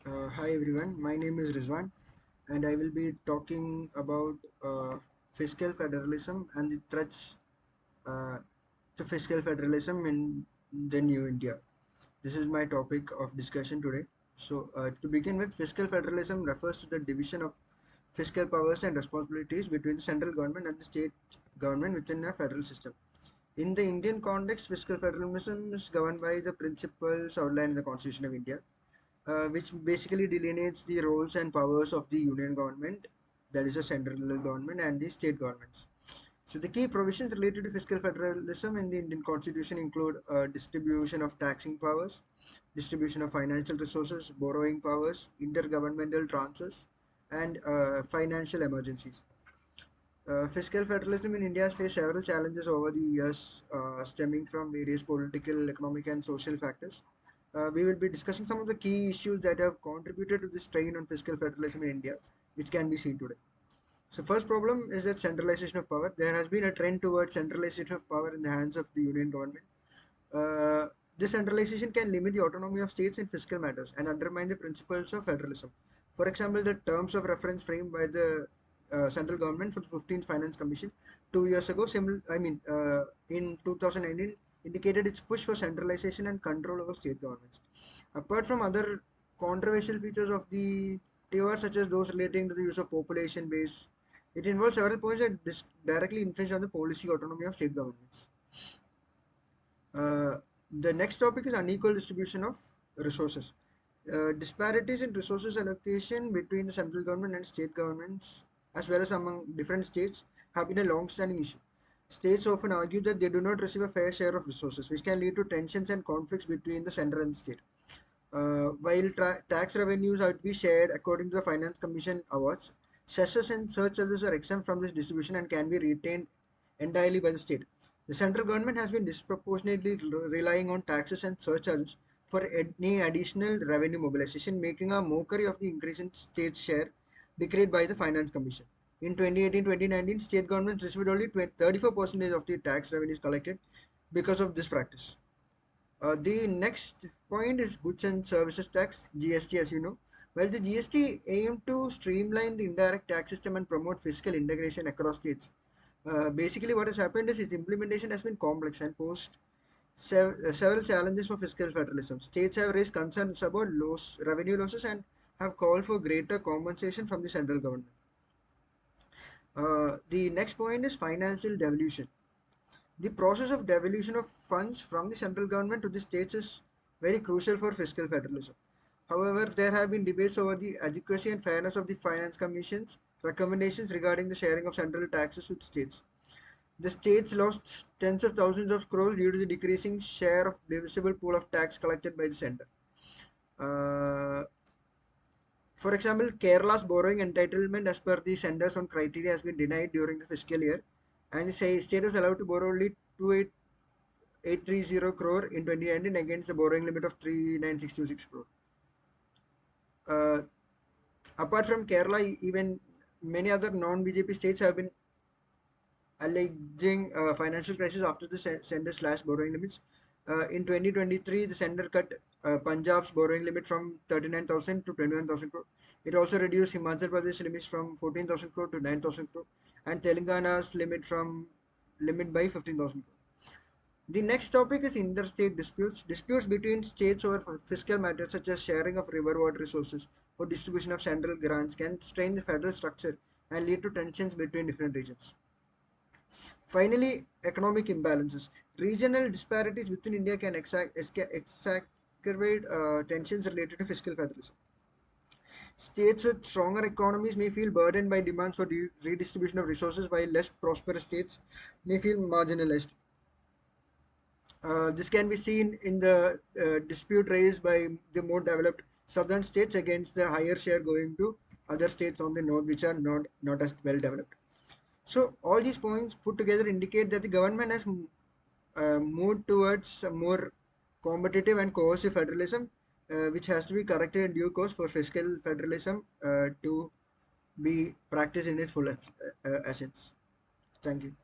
Hi everyone, my name is Rizwan and I will be talking about fiscal federalism and the threats uh, to fiscal federalism in the new India. This is my topic of discussion today. To begin with, fiscal federalism refers to the division of fiscal powers and responsibilities between the central government and the state government within a federal system. In the Indian context, fiscal federalism is governed by the principles outlined in the Constitution of India, which basically delineates the roles and powers of the union government, that is the central government, and the state governments. So the key provisions related to fiscal federalism in the Indian constitution include distribution of taxing powers, distribution of financial resources, borrowing powers, intergovernmental transfers, and financial emergencies. Fiscal federalism in India has faced several challenges over the years, stemming from various political, economic, and social factors. We will be discussing some of the key issues that have contributed to the strain on fiscal federalism in India, which can be seen today. So, first problem is that centralization of power. There has been a trend towards centralization of power in the hands of the union government. Uh, this centralization can limit the autonomy of states in fiscal matters and undermine the principles of federalism. For example, the terms of reference framed by the central government for the 15th Finance Commission 2 years ago, in 2019, indicated its push for centralization and control over state governments. Apart from other controversial features of the TOR, such as those relating to the use of population base, it involves several points that directly infringe on the policy autonomy of state governments. Uh, the next topic is unequal distribution of resources. Disparities in resources allocation between the central government and state governments, as well as among different states, have been a long-standing issue. States often argue that they do not receive a fair share of resources, which can lead to tensions and conflicts between the center and the state. While tax revenues are to be shared according to the Finance Commission awards, cesses and surcharges are exempt from this distribution and can be retained entirely by the state. The central government has been disproportionately relying on taxes and surcharges for any additional revenue mobilization, making a mockery of the increase in state share decreed by the Finance Commission. In 2018-2019, state governments received only 34% of the tax revenues collected because of this practice. The next point is goods and services tax, GST, as you know. Well, the GST aimed to streamline the indirect tax system and promote fiscal integration across states. Basically, what has happened is its implementation has been complex and posed several challenges for fiscal federalism. States have raised concerns about revenue losses and have called for greater compensation from the central government. The next point is financial devolution. The process of devolution of funds from the central government to the states is very crucial for fiscal federalism. However, there have been debates over the adequacy and fairness of the Finance Commission's recommendations regarding the sharing of central taxes with states. The states lost tens of thousands of crores due to the decreasing share of divisible pool of tax collected by the center. Uh, for example, Kerala's borrowing entitlement as per the center's own criteria has been denied during the fiscal year, and the state was allowed to borrow only 2,830 crore in 2019 against the borrowing limit of 3,966 crore. Uh, Apart from Kerala, even many other non-BJP states have been alleging financial crisis after the center slashed borrowing limits. In 2023, the center cut Punjab's borrowing limit from 39,000 to 21,000 crore. It also reduced Himachal Pradesh limits from 14,000 crore to 9,000 crore, and Telangana's limit by 15,000 crore. The next topic is interstate disputes. Disputes between states over fiscal matters such as sharing of river water resources or distribution of central grants can strain the federal structure and lead to tensions between different regions. Finally, economic imbalances. Regional disparities within India can exacerbate tensions related to fiscal federalism. States with stronger economies may feel burdened by demands for redistribution of resources, while less prosperous states may feel marginalized. This can be seen in the dispute raised by the more developed southern states against the higher share going to other states on the north, which are not as well developed. So all these points put together indicate that the government has moved towards a more competitive and coercive federalism, which has to be corrected in due course for fiscal federalism to be practiced in its full essence. Thank you.